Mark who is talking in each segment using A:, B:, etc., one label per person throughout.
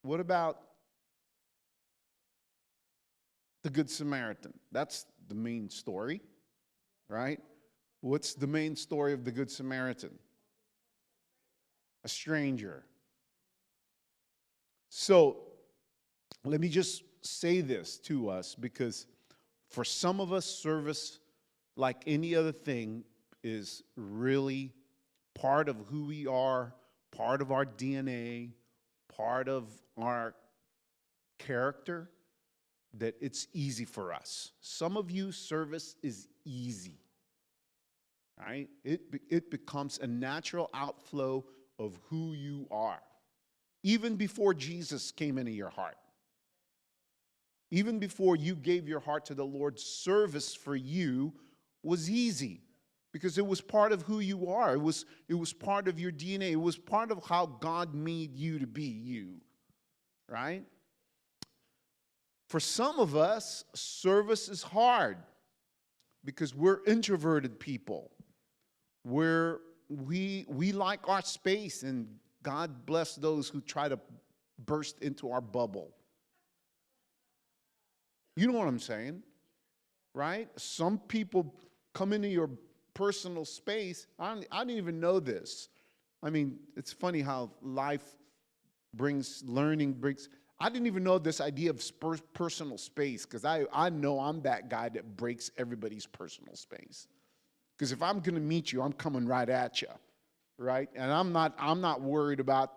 A: What about the Good Samaritan? That's the main story, right? What's the main story of the Good Samaritan? A stranger. So let me just say this to us, because for some of us, service, like any other thing, is really part of who we are, part of our DNA, part of our character, that it's easy for us. Some of you, service is easy, right? It becomes a natural outflow of who you are. Even before Jesus came into your heart, even before you gave your heart to the Lord, service for you was easy because it was part of who you are. It was part of your DNA. It was part of how God made you to be you, right? For some of us, service is hard because we're introverted people. We like our space, and God bless those who try to burst into our bubble. You know what I'm saying, right? Some people come into your personal space. I didn't even know this. I mean, it's funny how life brings learning, I didn't even know this idea of personal space, because I know I'm that guy that breaks everybody's personal space. Because if I'm going to meet you, I'm coming right at you, right? And I'm not worried about,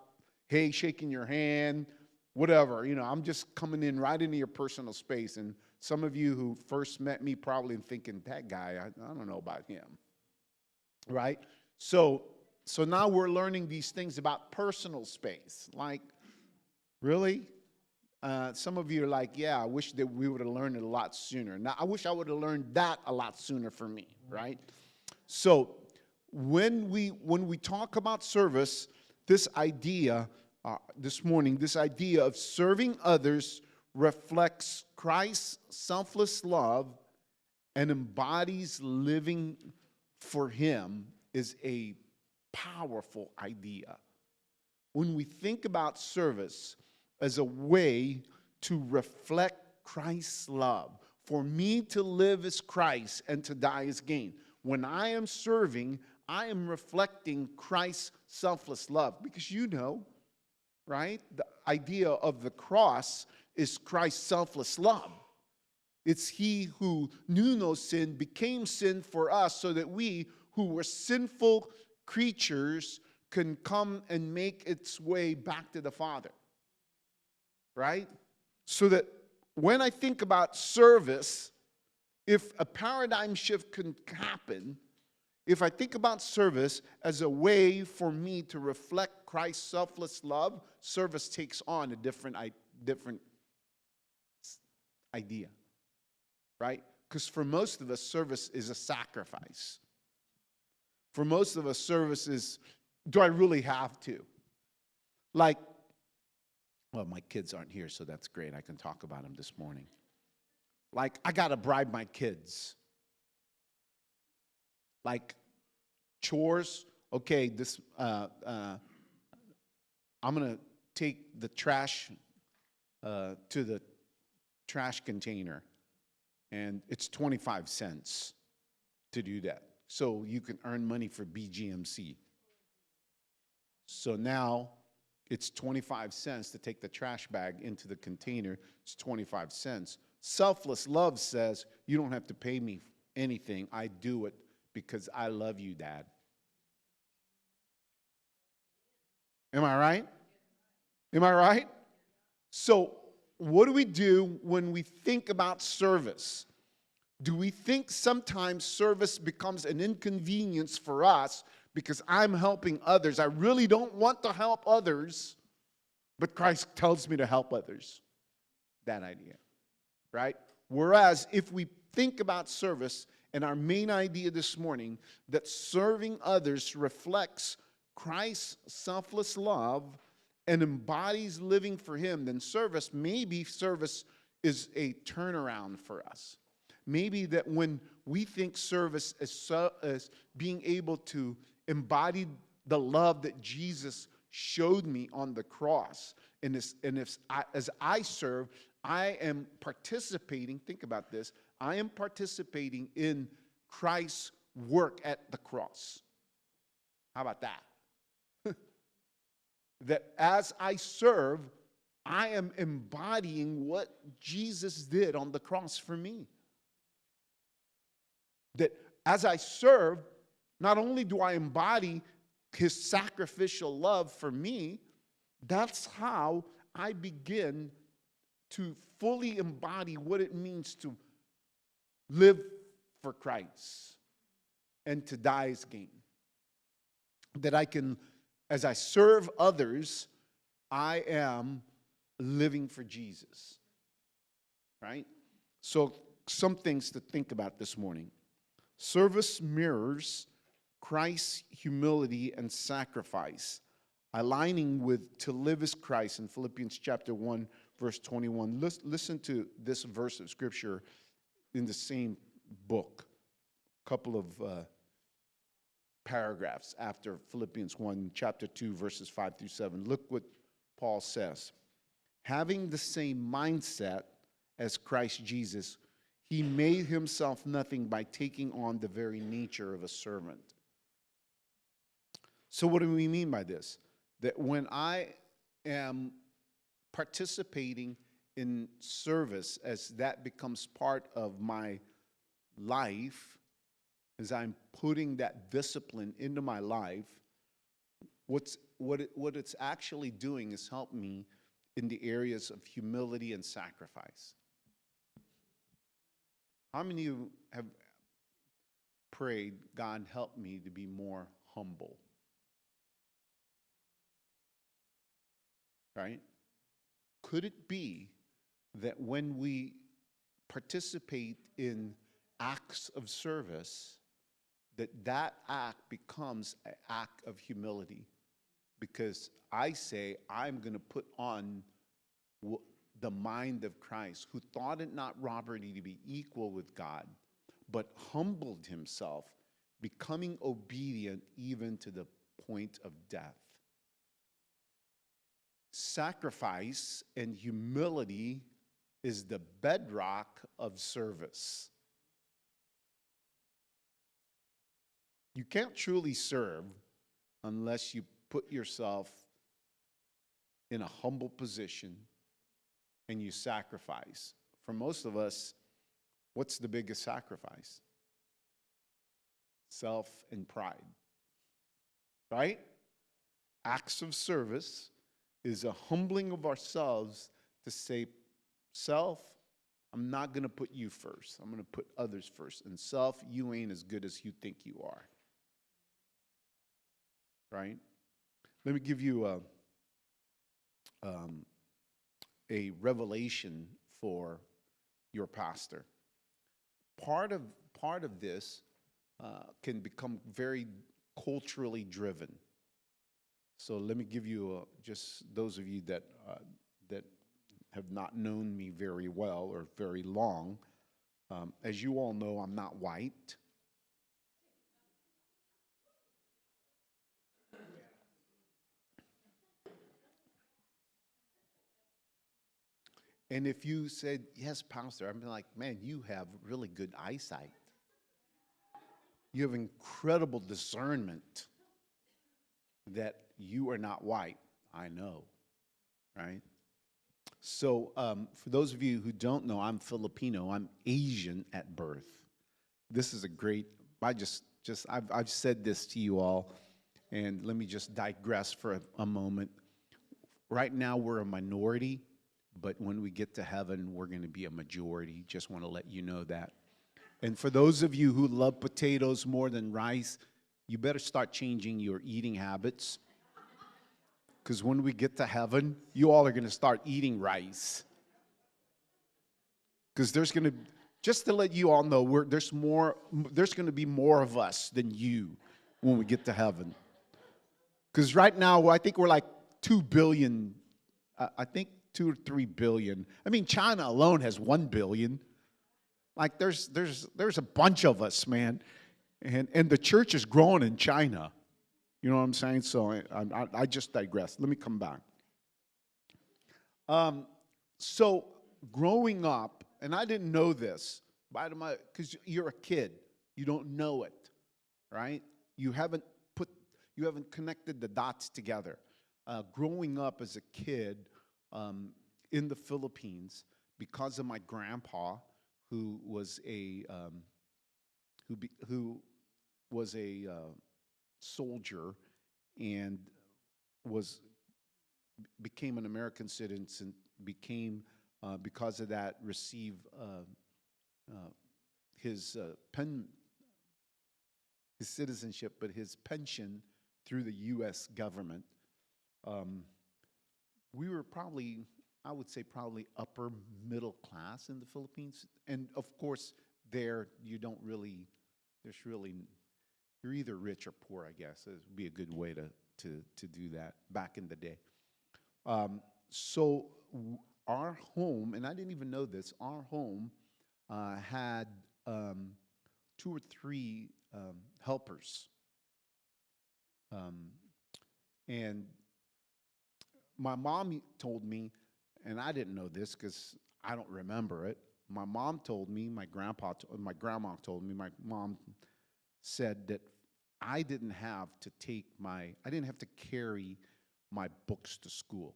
A: hey, shaking your hand, whatever. You know, I'm just coming in right into your personal space. And some of you who first met me probably thinking, that guy, I don't know about him, right? So now we're learning these things about personal space. Like, really? Some of you are like, yeah, I wish that we would have learned it a lot sooner. Now, I wish I would have learned that a lot sooner for me, right? So when we talk about service, this idea this morning, this idea of serving others reflects Christ's selfless love and embodies living for him, is a powerful idea. When we think about service as a way to reflect Christ's love, for me to live as Christ and to die as gain. When I am serving, I am reflecting Christ's selfless love, because you know, right? The idea of the cross is Christ's selfless love. It's he who knew no sin became sin for us, so that we who were sinful creatures can come and make its way back to the Father. Right? So that when I think about service, if a paradigm shift can happen, if I think about service as a way for me to reflect Christ's selfless love, service takes on a different idea, right? Because for most of us, service is a sacrifice. For most of us, service is, do I really have to? Like, well, my kids aren't here, so that's great. I can talk about them this morning. Like, I got to bribe my kids. Like, chores. Okay, I'm going to take the trash to the trash container, and it's 25 cents to do that. So you can earn money for BGMC. So now it's 25 cents to take the trash bag into the container. It's 25 cents. Selfless love says, you don't have to pay me anything. I do it because I love you, Dad. Am I right? Am I right? So what do we do when we think about service? Do we think sometimes service becomes an inconvenience for us because I'm helping others? I really don't want to help others, but Christ tells me to help others. That idea, right? Whereas if we think about service, and our main idea this morning, that serving others reflects Christ's selfless love and embodies living for him, then service is a turnaround for us. Maybe that when we think service as being able to embody the love that Jesus showed me on the cross as I serve, I am participating, think about this, I am participating in Christ's work at the cross. How about that? That as I serve, I am embodying what Jesus did on the cross for me. That as I serve, not only do I embody his sacrificial love for me, that's how I begin to fully embody what it means to live for Christ and to die as gain. That I can, as I serve others, I am living for Jesus. Right? So, some things to think about this morning. Service mirrors Christ's humility and sacrifice, aligning with to live as Christ in Philippians chapter 1, verse 21. Listen to this verse of Scripture in the same book, a couple of paragraphs after Philippians 1, chapter 2, verses 5 through 7. Look what Paul says. Having the same mindset as Christ Jesus, he made himself nothing by taking on the very nature of a servant. So what do we mean by this? That when I am participating in service, as that becomes part of my life, as I'm putting that discipline into my life, what it's actually doing is help me in the areas of humility and sacrifice. How many of you have prayed, God, help me to be more humble? Right? Could it be that when we participate in acts of service, that act becomes an act of humility? Because I say, I'm going to put on the mind of Christ, who thought it not robbery to be equal with God, but humbled himself, becoming obedient even to the point of death. Sacrifice and humility is the bedrock of service. You can't truly serve unless you put yourself in a humble position and you sacrifice. For most of us, what's the biggest sacrifice? Self and pride. Right? Acts of service is a humbling of ourselves to say, self, I'm not going to put you first. I'm going to put others first. And self, you ain't as good as you think you are. Right? Let me give you a revelation for your pastor. Part of this can become very culturally driven. So let me give you just those of you that have not known me very well or very long. As you all know, I'm not white. And if you said, yes, Pastor, I'm like, man, you have really good eyesight. You have incredible discernment that you are not white. I know, right? So for those of you who don't know, I'm Filipino. I'm Asian at birth. This is a great, I've said this to you all, and let me just digress for a moment. Right now, we're a minority. But when we get to heaven, we're going to be a majority. Just want to let you know that. And for those of you who love potatoes more than rice, you better start changing your eating habits. Because when we get to heaven, you all are going to start eating rice. Because there's going to, just to let you all know, there's going to be more of us than you when we get to heaven. Because right now, I think we're like 2 billion, I think 2 or 3 billion. I mean, China alone has 1 billion. Like there's a bunch of us, man, and the church is growing in China. You know what I'm saying? So I just digress. Let me come back. Um, so growing up, and I didn't know this, because you're a kid, you don't know it, right? You haven't put, you haven't connected the dots together. Growing up as a kid in the Philippines, because of my grandpa, who was who was a soldier and was became an American citizen, became because of that received uh, his his citizenship, but his pension through the U.S. government. Um, we were probably, I would say, probably upper middle class in the Philippines, and of course, there you don't really. There's really you're either rich or poor, I guess. It would be a good way to do that back in the day. Um, so our home, and I didn't even know this, our home had two or three helpers. Um, and my mom told me, and I didn't know this because I don't remember it. My mom told me, my grandma told me, my mom said that I didn't have to carry my books to school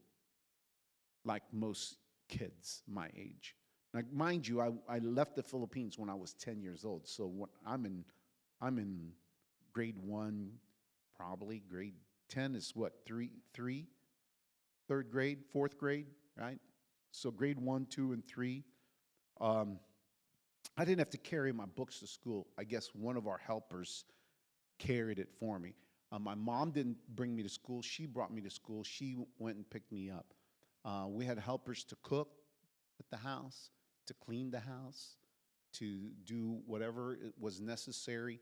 A: like most kids my age. Now, mind you, I left the Philippines when I was 10 years old. So I'm in grade one, probably grade 10 is what, third grade, fourth grade, right? So grade one, two, and three. Um, I didn't have to carry my books to school. I guess one of our helpers carried it for me. My mom didn't bring me to school. She brought me to school. She went and picked me up. We had helpers to cook at the house, to clean the house, to do whatever it was necessary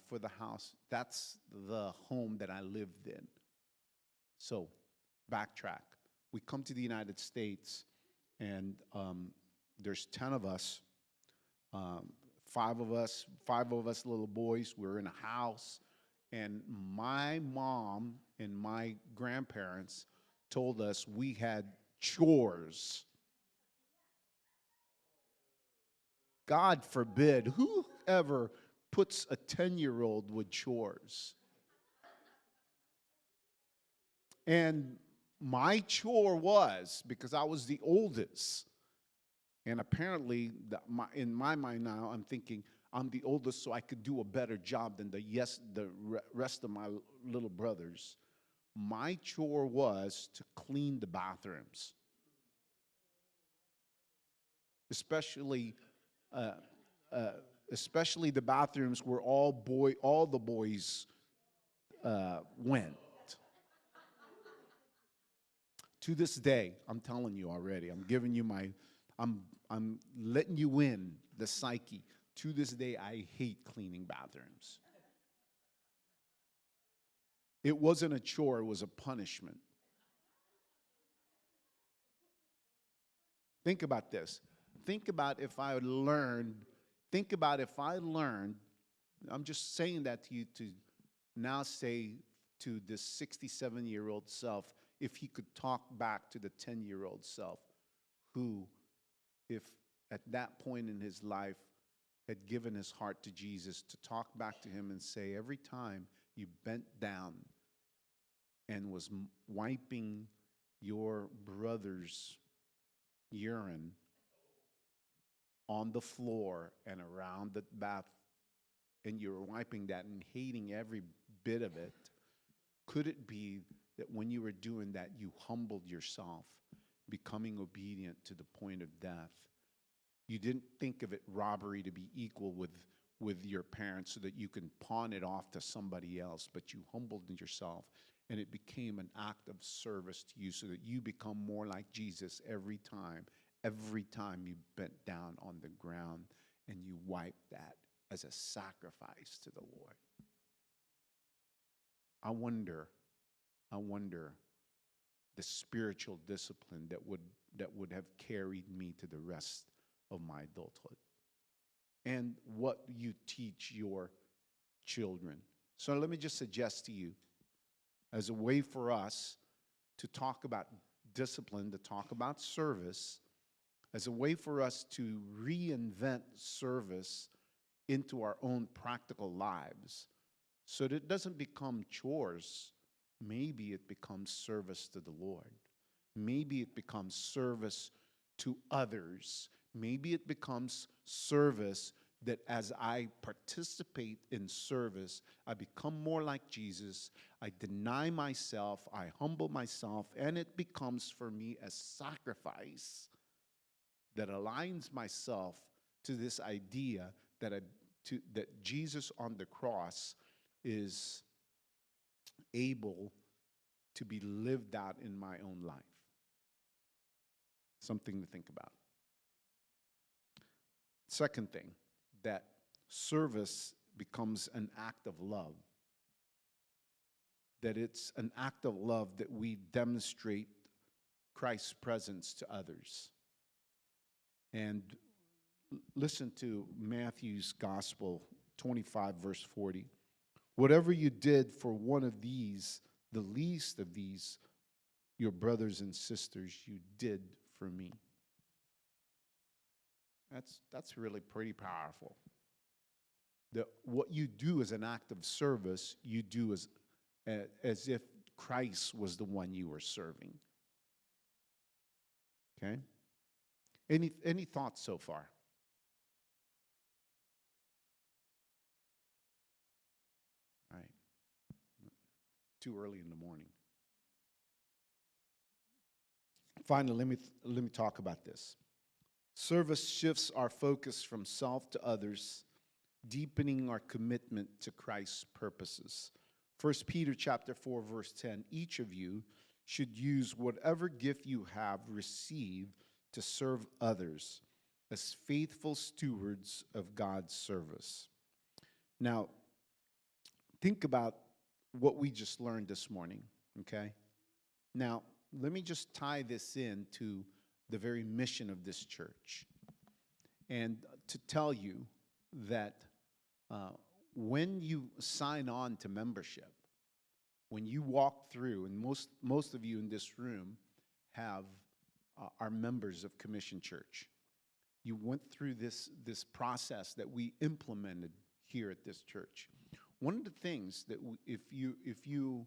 A: for the house. That's the home that I lived in. So, backtrack. We come to the United States, and there's 10 of us, um, five of us little boys. We're in a house, and my mom and my grandparents told us we had chores. God forbid, whoever puts a 10-year-old with chores? And my chore was, because I was the oldest, and apparently, in my mind now, I'm thinking I'm the oldest, so I could do a better job than the rest of my little brothers. My chore was to clean the bathrooms, especially, uh, uh, especially the bathrooms where all the boys went. To this day, I'm telling you already. I'm giving you I'm letting you in the psyche. To this day, I hate cleaning bathrooms. It wasn't a chore, it was a punishment. Think about this. Think about if I learned, think about if I learned, I'm just saying that to you to now say to this 67-year-old self, if he could talk back to the 10-year-old self, who, if at that point in his life had given his heart to Jesus, to talk back to him and say, every time you bent down and was wiping your brother's urine on the floor and around the bath, and you were wiping that and hating every bit of it, could it be that when you were doing that, you humbled yourself, becoming obedient to the point of death? You didn't think of it robbery to be equal with your parents so that you can pawn it off to somebody else, but you humbled yourself, and it became an act of service to you so that you become more like Jesus every time you bent down on the ground and you wiped that as a sacrifice to the Lord. I wonder the spiritual discipline that would have carried me to the rest of my adulthood, and what you teach your children. So let me just suggest to you, as a way for us to talk about discipline to talk about service as a way for us to reinvent service into our own practical lives so that it doesn't become chores. Maybe it becomes service to the Lord. Maybe it becomes service to others. Maybe it becomes service that as I participate in service, I become more like Jesus. I deny myself, I humble myself, and it becomes for me a sacrifice that aligns myself to this idea that that Jesus on the cross is able to be lived out in my own life. Something to think about. Second thing, that service becomes an act of love. That it's an act of love that we demonstrate Christ's presence to others. And listen to Matthew's Gospel 25, verse 40. Whatever you did for one of these, the least of these, your brothers and sisters, you did for me. That's really pretty powerful. That what you do as an act of service, you do as if Christ was the one you were serving. Okay? Any thoughts so far? All right. Too early in the morning. Finally, let me talk about this. Service shifts our focus from self to others, deepening our commitment to Christ's purposes. 1 Peter chapter 4, verse 10, each of you should use whatever gift you have received to serve others as faithful stewards of God's service. Now, think about what we just learned this morning, okay? Now, let me just tie this in to the very mission of this church. And to tell you that when you sign on to membership, when you walk through, and most of you in this room are members of Commission Church. You went through this process that we implemented here at this church. One of the things that if you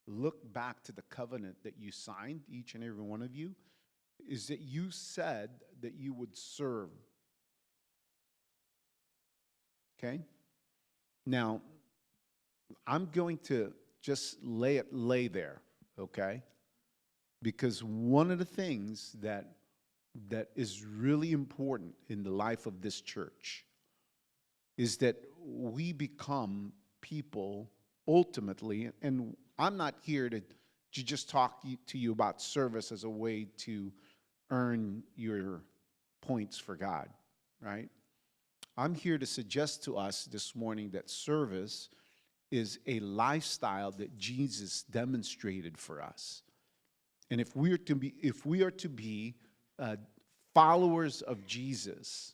A: look back to the covenant that you signed, each and every one of you, is that you said that you would serve. Okay? Now, I'm going to just lay there, okay? Because one of the things that is really important in the life of this church is that we become people ultimately, and I'm not here to just talk to you about service as a way to earn your points for God, right? I'm here to suggest to us this morning that service is a lifestyle that Jesus demonstrated for us. And if we are to be followers of Jesus,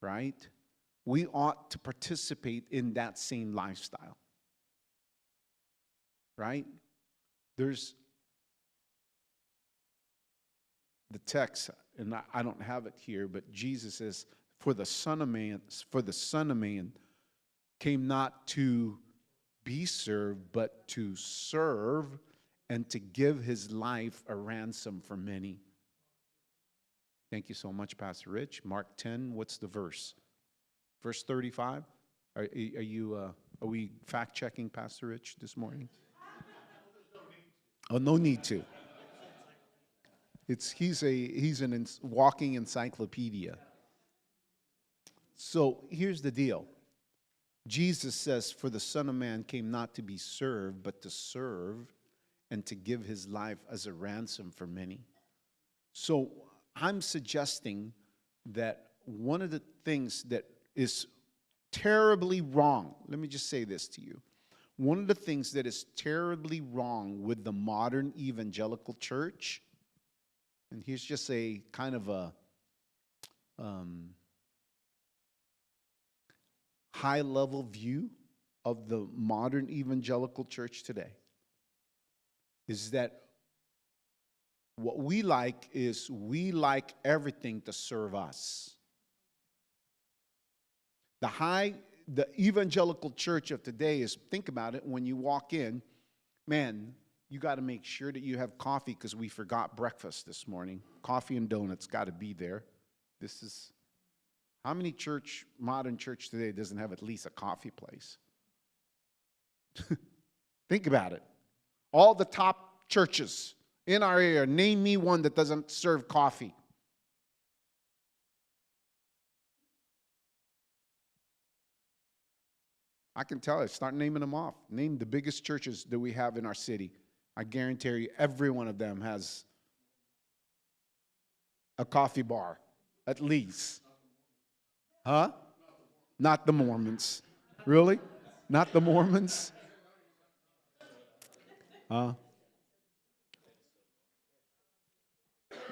A: right, we ought to participate in that same lifestyle, right? There's the text, and I don't have it here, but Jesus says, for the Son of Man came not to be served, but to serve and to give his life a ransom for many. Thank you so much, Pastor Rich. Mark 10, what's the verse? Verse 35? Are we fact-checking Pastor Rich this morning? Oh, no need to. He's an walking encyclopedia. So here's the deal. Jesus says, for the Son of Man came not to be served, but to serve and to give his life as a ransom for many. So I'm suggesting that one of the things that is terribly wrong, let me just say this to you. One of the things that is terribly wrong with the modern evangelical church, and here's just a kind of a high-level view of the modern evangelical church today, is that What we like is we like everything to serve us. The evangelical church of today is, think about it, when you walk in, man, you got to make sure that you have coffee because we forgot breakfast this morning. Coffee and donuts got to be there. This is, how many modern church today doesn't have at least a coffee place? Think about it. All the top churches in our area, name me one that doesn't serve coffee. I can tell you, start naming them off. Name the biggest churches that we have in our city. I guarantee you every one of them has a coffee bar, at least. Huh? Not the Mormons. Really? Not the Mormons? Huh?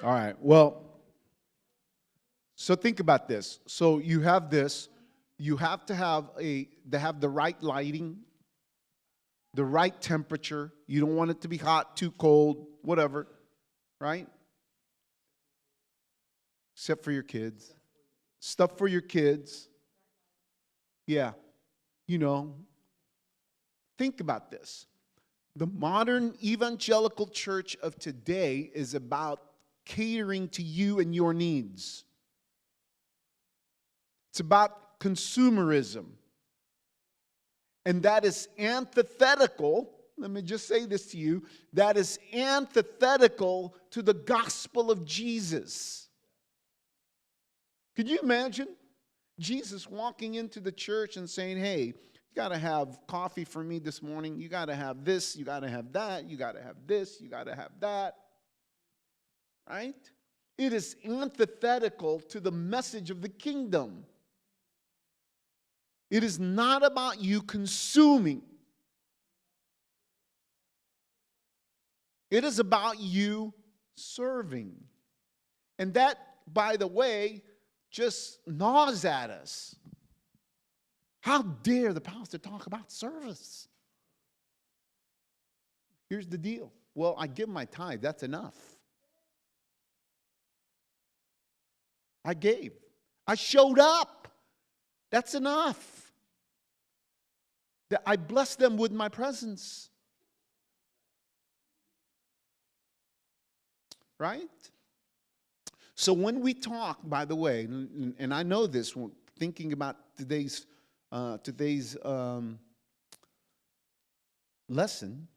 A: All right. Well, so think about this. So you have this. You have to have the right lighting, the right temperature. You don't want it to be hot, too cold, whatever, right? Except for your kids. Stuff for your kids. Yeah. Think about this. The modern evangelical church of today is about catering to you and your needs. It's about consumerism. And that is antithetical, let me just say this to you, that is antithetical to the gospel of Jesus. Could you imagine Jesus walking into the church and saying, hey, you got to have coffee for me this morning. You got to have this. You got to have that. You got to have this. You got to have that. Right? It is antithetical to the message of the kingdom. It is not about you consuming. It is about you serving. And that, by the way, just gnaws at us. How dare the pastor talk about service? Here's the deal. Well, I give my tithe. That's enough. I gave. I showed up. That's enough. That I blessed them with my presence. Right? So when we talk, by the way, and I know this, thinking about today's lesson,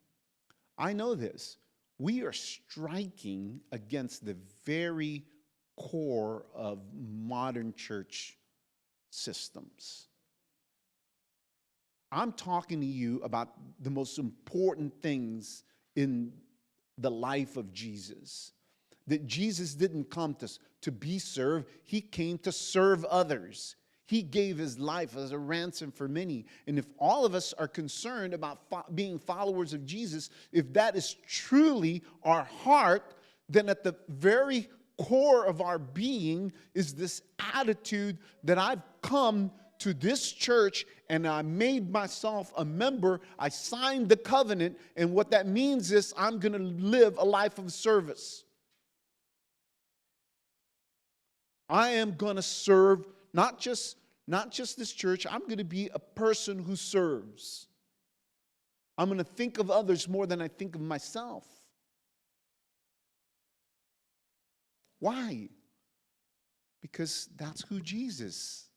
A: I know this. We are striking against the very core of modern church systems. I'm talking to you about the most important things in the life of Jesus. That Jesus didn't come to be served. He came to serve others. He gave his life as a ransom for many. And if all of us are concerned about being followers of Jesus, if that is truly our heart, then at the very core of our being is this attitude that I've come to this church and I made myself a member. I signed the covenant, and what that means is I'm going to live a life of service. I am going to serve not just this church. I'm going to be a person who serves. I'm going to think of others more than I think of myself. Why? Because that's who Jesus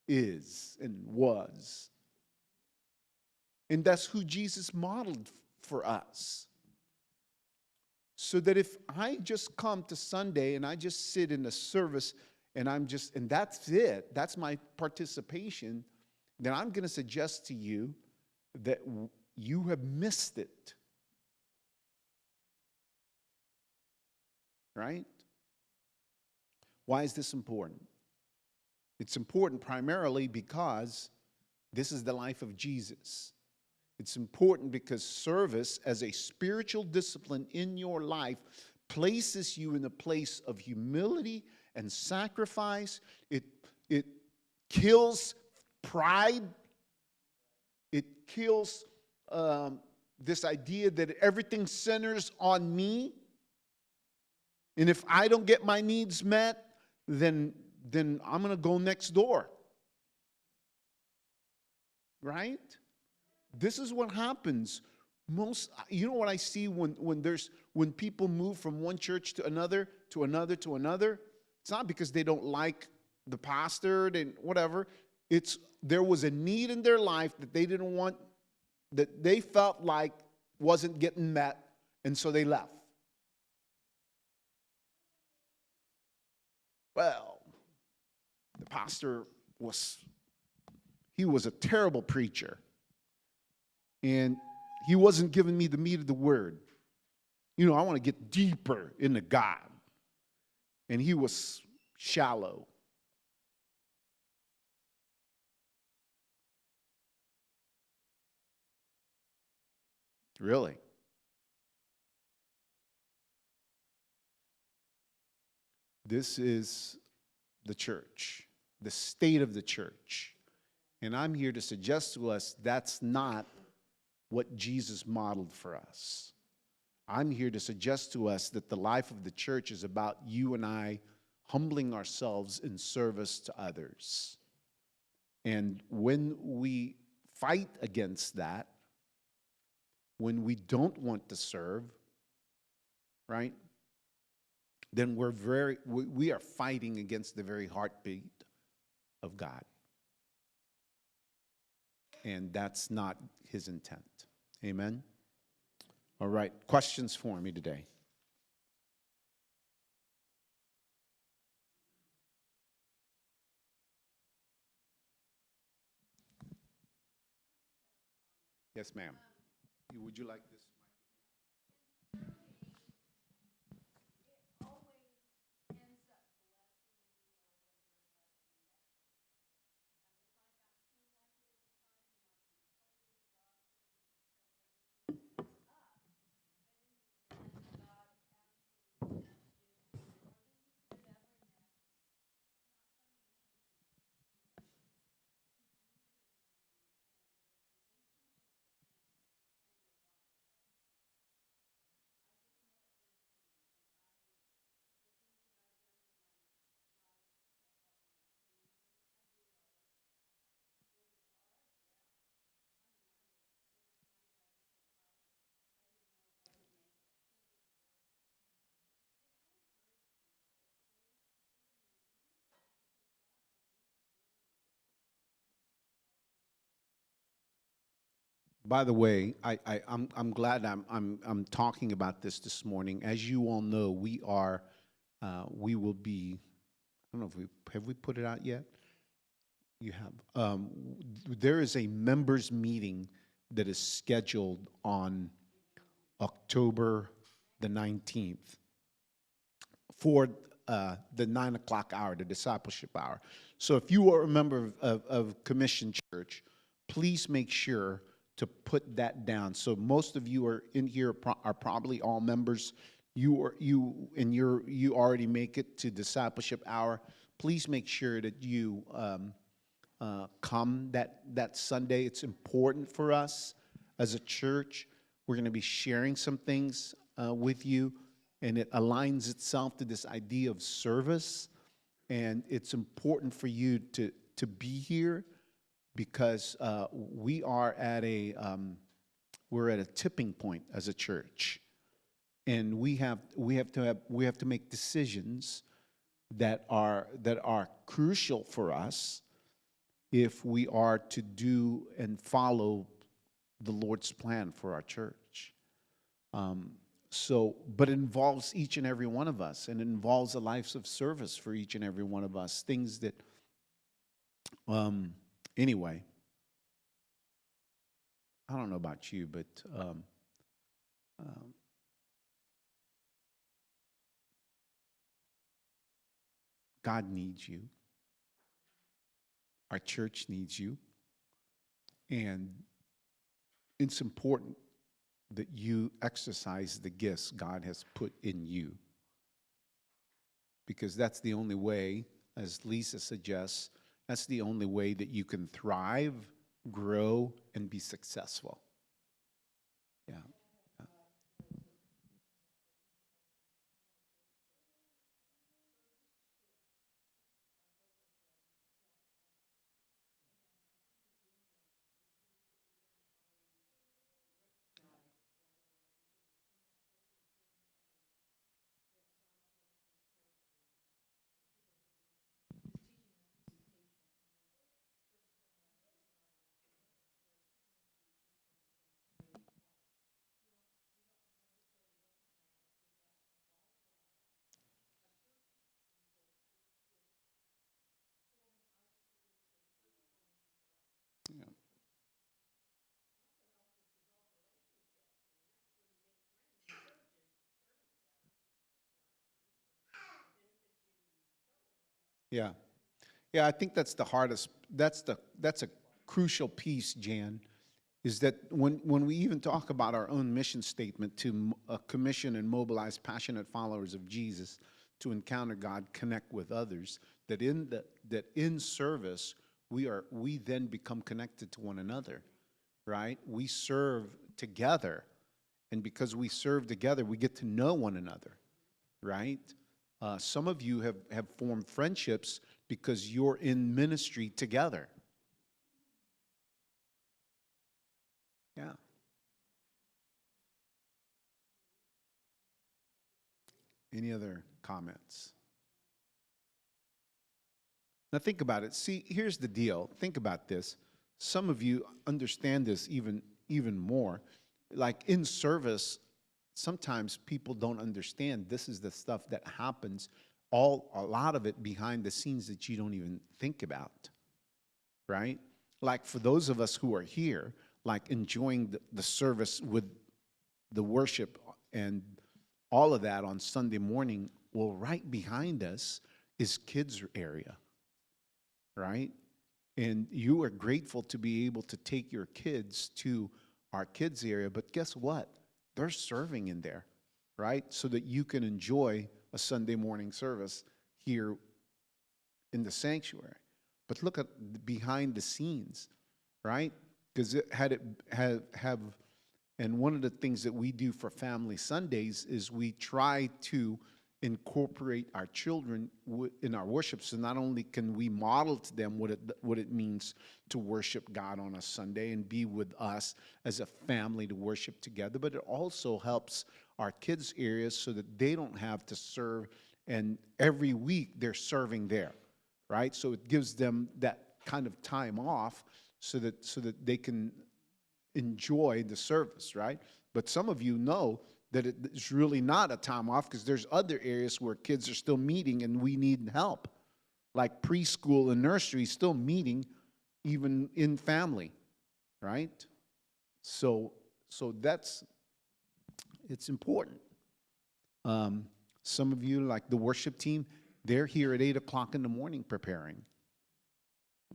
A: is and was. And that's who Jesus modeled for us. So that if I just come to Sunday and I just sit in the service and that's it, that's my participation, then I'm going to suggest to you that you have missed it. Right? Why is this important? It's important primarily because this is the life of Jesus. It's important because service as a spiritual discipline in your life places you in a place of humility and sacrifice. It kills pride. It kills this idea that everything centers on me. And if I don't get my needs met, then I'm going to go next door. Right? This is what happens. You know what I see when people move from one church to another, to another, to another? It's not because they don't like the pastor, whatever. It's there was a need in their life that they didn't want, that they felt like wasn't getting met, and so they left. Well, the pastor was a terrible preacher. And he wasn't giving me the meat of the word. You know, I want to get deeper into God. And he was shallow. Really? This is the church, the state of the church. And I'm here to suggest to us that's not what Jesus modeled for us. I'm here to suggest to us that the life of the church is about you and I humbling ourselves in service to others. And when we fight against that, when we don't want to serve, right, then we are fighting against the very heartbeat of God. And that's not his intent. Amen? All right, questions for me today? Yes, ma'am. Would you like this? By the way, I'm glad I'm talking about this morning. As you all know, we will be. I don't know if we put it out yet. You have. There is a members meeting that is scheduled on October the 19th for the 9 o'clock hour, the discipleship hour. So if you are a member of Commission Church, please make sure to put that down. So most of you are in here are probably all members. You already make it to discipleship hour. Please make sure that you come that Sunday. It's important for us as a church. We're going to be sharing some things with you, and it aligns itself to this idea of service. And it's important for you to be here, because we're at a tipping point as a church, and we have to make decisions that are crucial for us if we are to do and follow the Lord's plan for our church. But it involves each and every one of us, and it involves a life of service for each and every one of us. Things that, anyway, I don't know about you, but God needs you. Our church needs you. And it's important that you exercise the gifts God has put in you, because that's the only way, as Lisa suggests, that's the only way that you can thrive, grow, and be successful. Yeah. Yeah. Yeah, I think that's the hardest. That's a crucial piece, Jan, is that when we even talk about our own mission statement to commission and mobilize passionate followers of Jesus to encounter God, connect with others, that in service we then become connected to one another, right? We serve together, and because we serve together, we get to know one another, right? Some of you have formed friendships because you're in ministry together. Yeah. Any other comments? Now think about it. See, here's the deal. Think about this. Some of you understand this even more. Like in service, sometimes people don't understand this is the stuff that happens, a lot of it behind the scenes that you don't even think about, right? Like for those of us who are here, like enjoying the service with the worship and all of that on Sunday morning, well, right behind us is kids area, right? And you are grateful to be able to take your kids to our kids area, but guess what? They're serving in there, right? So that you can enjoy a Sunday morning service here in the sanctuary. But look at behind the scenes, right? Because and one of the things that we do for Family Sundays is we try to incorporate our children in our worship. So not only can we model to them what it means to worship God on a Sunday and be with us as a family to worship together, but it also helps our kids' areas so that they don't have to serve, and every week they're serving there, right? So it gives them that kind of time off so that they can enjoy the service, right? But some of you know that it's really not a time off because there's other areas where kids are still meeting and we need help, like preschool and nursery still meeting even in family, right? So it's important. Some of you, like the worship team, they're here at 8 o'clock in the morning preparing.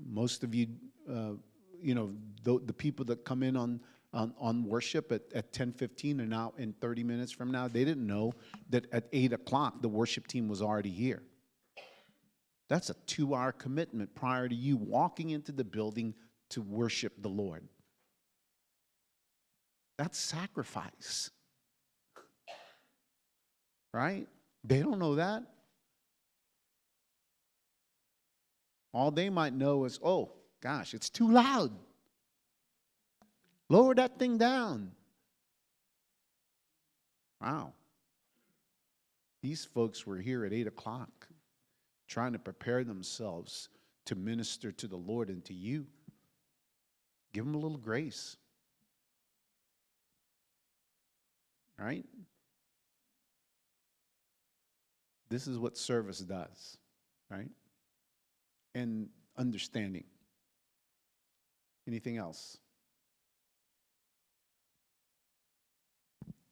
A: Most of you, the people that come in on worship at 10:15 and now in 30 minutes from now, they didn't know that at 8 o'clock the worship team was already here. That's a 2-hour commitment prior to you walking into the building to worship the Lord. That's sacrifice, right? They don't know that. All they might know is, oh, gosh, it's too loud. Lower that thing down. Wow. These folks were here at 8 o'clock trying to prepare themselves to minister to the Lord and to you. Give them a little grace. Right? This is what service does, right? And understanding. Anything else?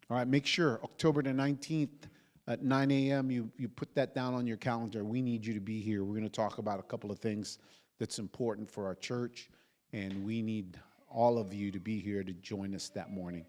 A: All right, make sure October the 19th at 9 a.m., you put that down on your calendar. We need you to be here. We're going to talk about a couple of things that's important for our church, and we need all of you to be here to join us that morning.